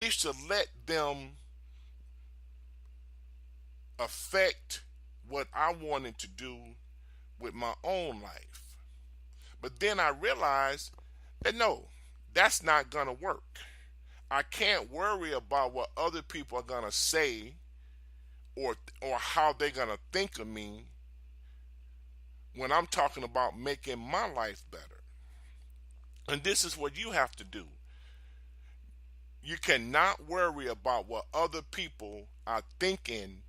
used to let them affect what I wanted to do with my own life. But then I realized that no, that's not going to work. I can't worry about what other people are going to say or how they're going to think of me when I'm talking about making my life better. And this is what you have to do. You cannot worry about what other people are thinking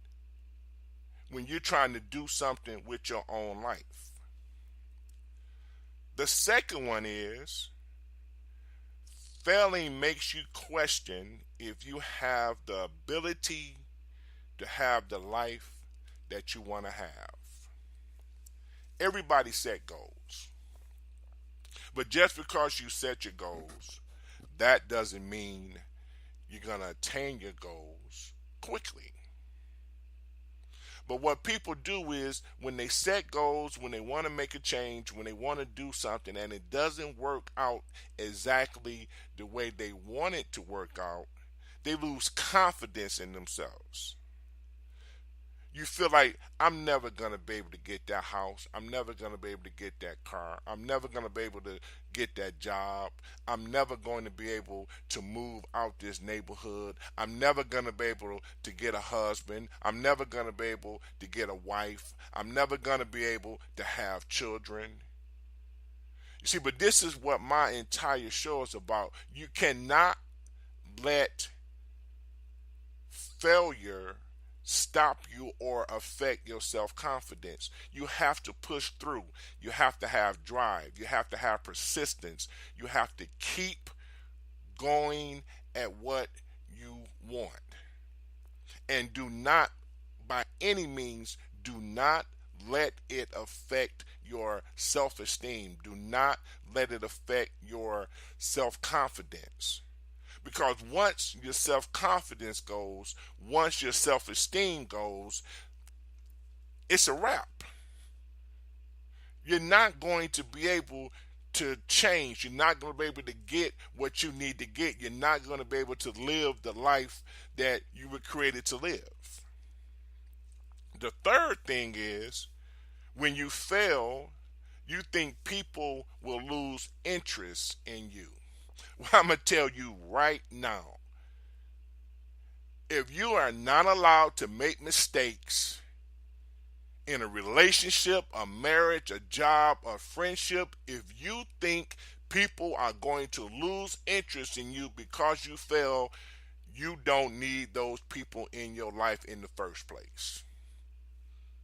when you're trying to do something with your own life. The second one is failing makes you question if you have the ability to have the life that you want to have. Everybody set goals. But just because you set your goals, that doesn't mean you're going to attain your goals quickly. But what people do is when they set goals, when they want to make a change, when they want to do something and it doesn't work out exactly the way they want it to work out, they lose confidence in themselves. You feel like, I'm never going to be able to get that house. I'm never going to be able to get that car. I'm never going to be able to get that job. I'm never going to be able to move out this neighborhood. I'm never going to be able to get a husband. I'm never going to be able to get a wife. I'm never going to be able to have children. You see, but this is what my entire show is about. You cannot let failure stop you or affect your self-confidence. You have to push through. You have to have drive. You have to have persistence. You have to keep going at what you want. And do not, by any means, do not let it affect your self-esteem. Do not let it affect your self-confidence. Because once your self-confidence goes, once your self-esteem goes, it's a wrap. You're not going to be able to change. You're not going to be able to get what you need to get. You're not going to be able to live the life that you were created to live. The third thing is, when you fail, you think people will lose interest in you. Well, I'm going to tell you right now, if you are not allowed to make mistakes in a relationship, a marriage, a job, a friendship, if you think people are going to lose interest in you because you fail, you don't need those people in your life in the first place.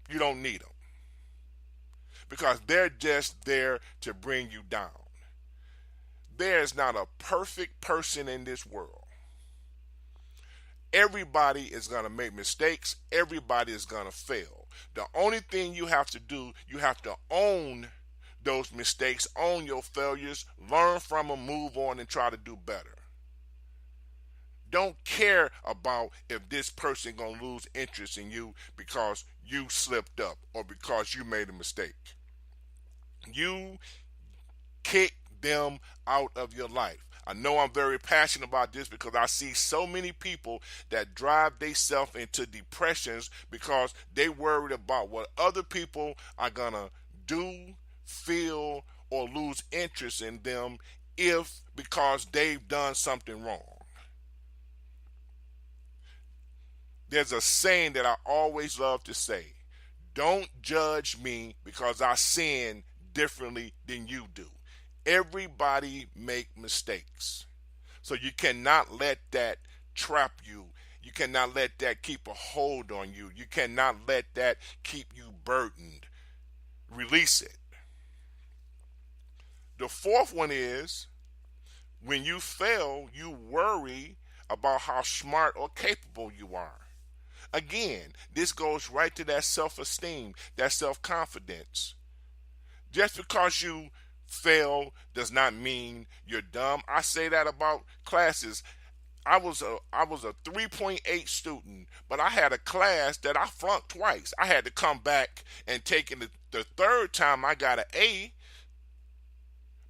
You don't need them. Because they're just there to bring you down. There's not a perfect person in this world. Everybody is going to make mistakes. Everybody is going to fail. The only thing you have to do, you have to own those mistakes, own your failures, learn from them, move on, and try to do better. Don't care about if this person going to lose interest in you because you slipped up or because you made a mistake. You kick them out of your life. I know I'm very passionate about this because I see so many people that drive themselves into depressions because they worried about what other people are going to do, feel, or lose interest in them because they've done something wrong. There's a saying that I always love to say, don't judge me because I sin differently than you do. Everybody make mistakes. So you cannot let that trap you. You cannot let that keep a hold on you. You cannot let that keep you burdened. Release it. The fourth one is, when you fail, you worry about how smart or capable you are. Again, this goes right to that self-esteem, that self-confidence. Just because you fail does not mean you're dumb. I say that about classes. I was a 3.8 student, but I had a class that I flunked twice. I had to come back and take it the third time I got an A,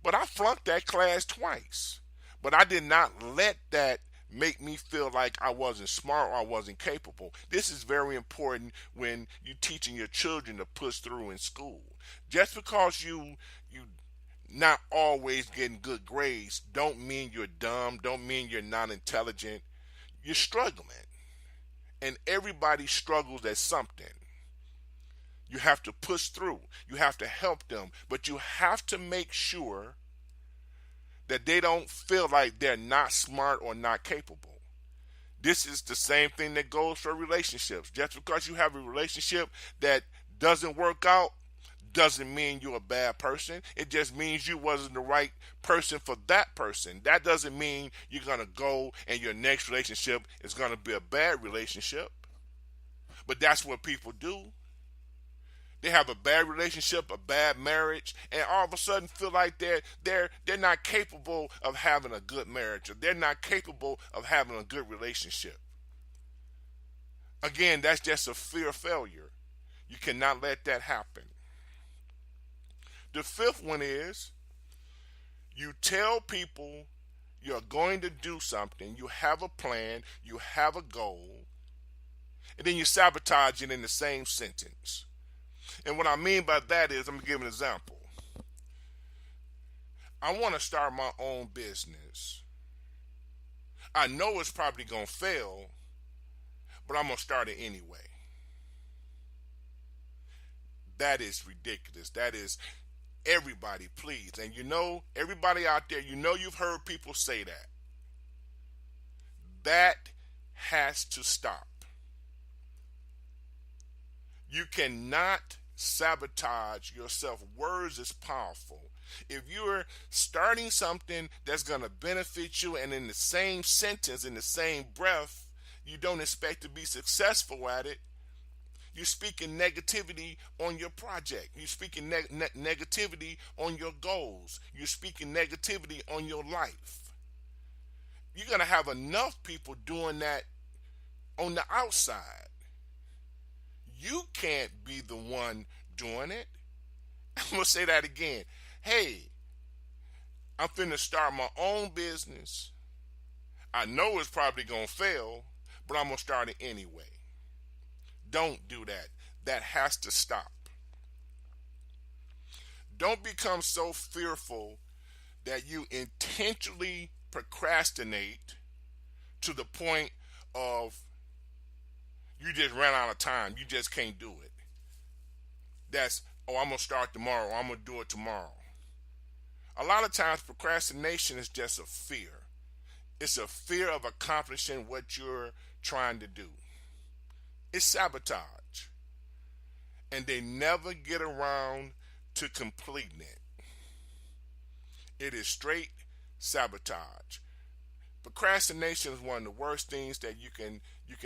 but I flunked that class twice. But I did not let that make me feel like I wasn't smart or I wasn't capable. This is very important when you're teaching your children to push through in school. Just because you not always getting good grades don't mean you're dumb, don't mean you're not intelligent. You're struggling. And everybody struggles at something. You have to push through. You have to help them, but you have to make sure that they don't feel like they're not smart or not capable. This is the same thing that goes for relationships. Just because you have a relationship that doesn't work out doesn't mean you're a bad person. It just means you wasn't the right person for that person. That doesn't mean you're going to go and your next relationship is going to be a bad relationship. But that's what people do. They have a bad relationship, a bad marriage, and all of a sudden feel like they're not capable of having a good marriage, or they're not capable of having a good relationship. Again, that's just a fear of failure. You cannot let that happen. The fifth one is you tell people you're going to do something, you have a plan, you have a goal, and then you sabotage it in the same sentence. And what I mean by that is, I'm going to give an example. I want to start my own business. I know it's probably going to fail, but I'm going to start it anyway. That is ridiculous. That is, everybody, please. And everybody out there, you've heard people say that. That has to stop. You cannot sabotage yourself. Words is powerful. If you're starting something that's going to benefit you and in the same sentence, in the same breath, you don't expect to be successful at it, you're speaking negativity on your project. You're speaking negativity on your goals. You're speaking negativity on your life. You're going to have enough people doing that on the outside. You can't be the one doing it. I'm going to say that again. Hey, I'm finna start my own business. I know it's probably going to fail, but I'm going to start it anyway. Don't do that. That has to stop. Don't become so fearful that you intentionally procrastinate to the point of you just ran out of time. You just can't do it. That's, I'm going to start tomorrow. Or I'm going to do it tomorrow. A lot of times procrastination is just a fear. It's a fear of accomplishing what you're trying to do. It's sabotage. And they never get around to completing it. It is straight sabotage. Procrastination is one of the worst things that you can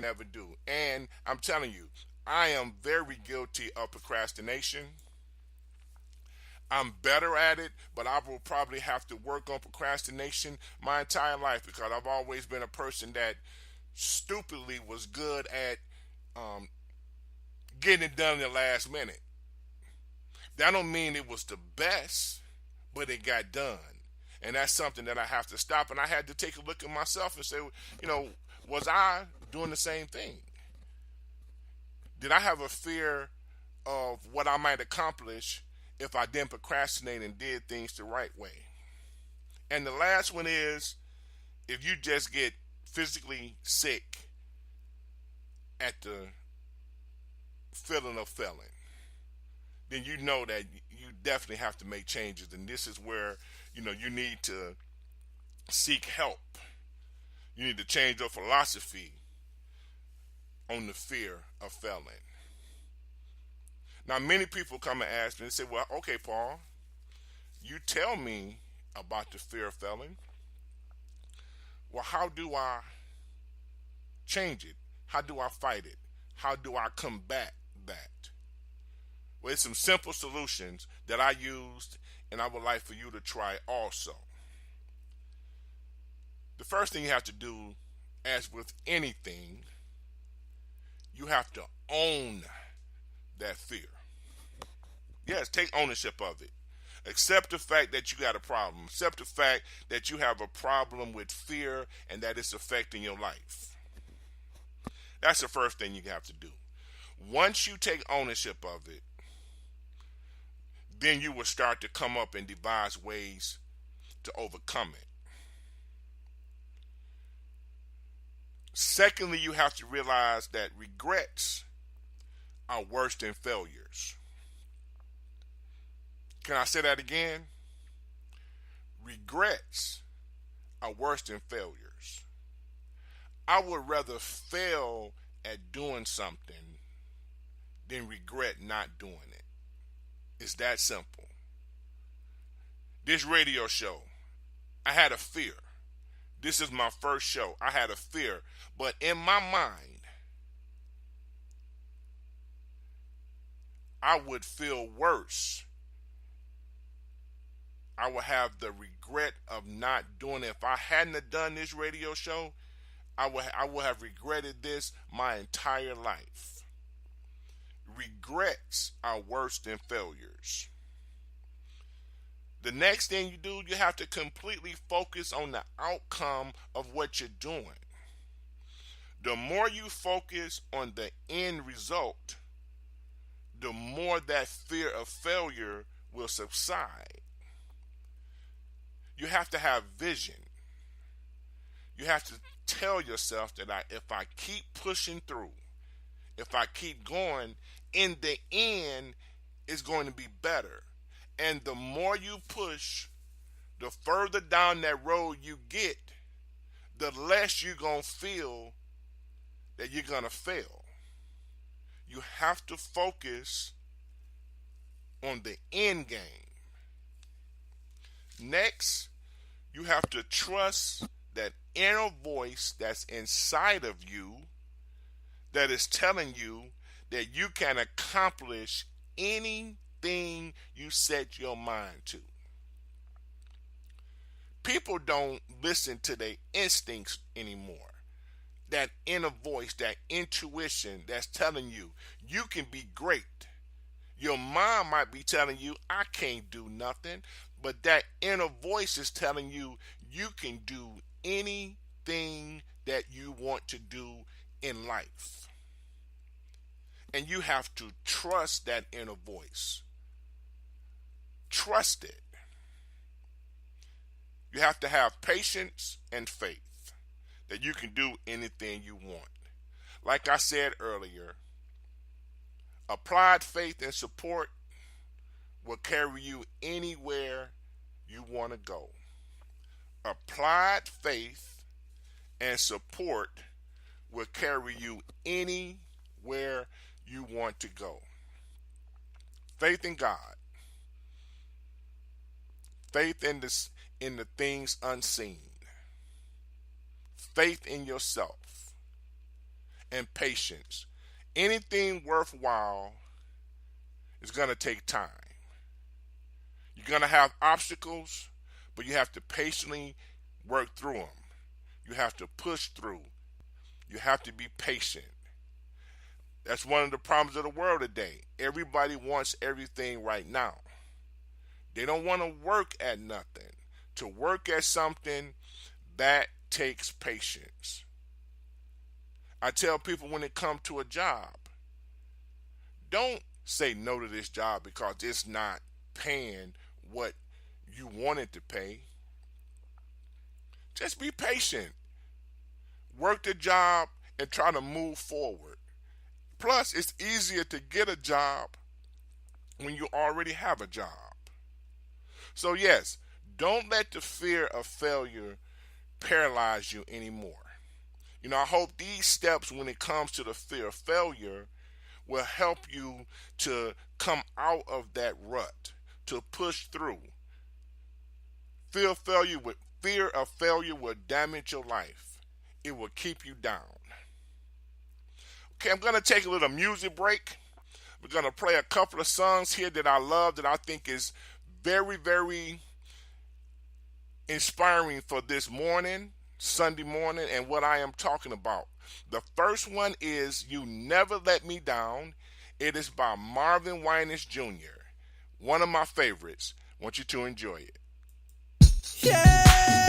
ever do. And I'm telling you, I am very guilty of procrastination. I'm better at it, but I will probably have to work on procrastination my entire life because I've always been a person that stupidly was good at getting it done in the last minute. That don't mean it was the best, but it got done. And that's something that I have to stop. And I had to take a look at myself and say, was I doing the same thing? Did I have a fear of what I might accomplish if I didn't procrastinate and did things the right way? And the last one is, if you just get physically sick at the feeling of failing, then you know that you definitely have to make changes. And this is where, you need to seek help. You need to change your philosophy on the fear of failing. Now, many people come and ask me and say, well, okay, Paul, you tell me about the fear of failing. Well, how do I change it? How do I fight it? How do I combat that? Well, it's some simple solutions that I used and I would like for you to try also. The first thing you have to do, as with anything, you have to own that fear. Yes, take ownership of it. Accept the fact that you got a problem. Accept the fact that you have a problem with fear and that it's affecting your life. That's the first thing you have to do. Once you take ownership of it, then you will start to come up and devise ways to overcome it. Secondly, you have to realize that regrets are worse than failures. Can I say that again? Regrets are worse than failures. I would rather fail at doing something than regret not doing it. It's that simple. This radio show, I had a fear. This is my first show. I had a fear. But in my mind, I would feel worse. I would have the regret of not doing it. If I hadn't have done this radio show, I would have regretted this my entire life. Regrets are worse than failures. The next thing you do, you have to completely focus on the outcome of what you're doing. The more you focus on the end result, the more that fear of failure will subside. You have to have vision. You have to tell yourself that if I keep pushing through, if I keep going, in the end, it's going to be better. And the more you push, the further down that road you get, the less you're going to feel that you're going to fail. You have to focus on the end game. Next, you have to trust that inner voice that's inside of you that is telling you that you can accomplish anything you set your mind to. People don't listen to their instincts anymore. That inner voice, that intuition that's telling you, you can be great. Your mind might be telling you, I can't do nothing. But that inner voice is telling you, you can do anything that you want to do in life. And you have to trust that inner voice. Trust it. You have to have patience and faith that you can do anything you want. Like I said earlier, applied faith and support will carry you anywhere you want to go. Applied faith and support will carry you anywhere you want to go. Faith in God. Faith in the things unseen. Faith in yourself. And patience. Anything worthwhile is going to take time. You're going to have obstacles, but you have to patiently work through them. You have to push through. You have to be patient. That's one of the problems of the world today. Everybody wants everything right now. They don't want to work at nothing. To work at something, that takes patience. I tell people when it comes to a job, don't say no to this job because it's not paying what you want it to pay. Just be patient. Work the job and try to move forward. Plus, it's easier to get a job when you already have a job. So yes, don't let the fear of failure paralyze you anymore. You know, I hope these steps when it comes to the fear of failure will help you to come out of that rut, to push through. Fear of failure will damage your life. It will keep you down. Okay, I'm going to take a little music break. We're going to play a couple of songs here that I love, that I think is very, very inspiring for this morning, Sunday morning, and what I am talking about. The first one is You Never Let Me Down. It is by Marvin Winans Jr., one of my favorites. want you to enjoy it. Yeah.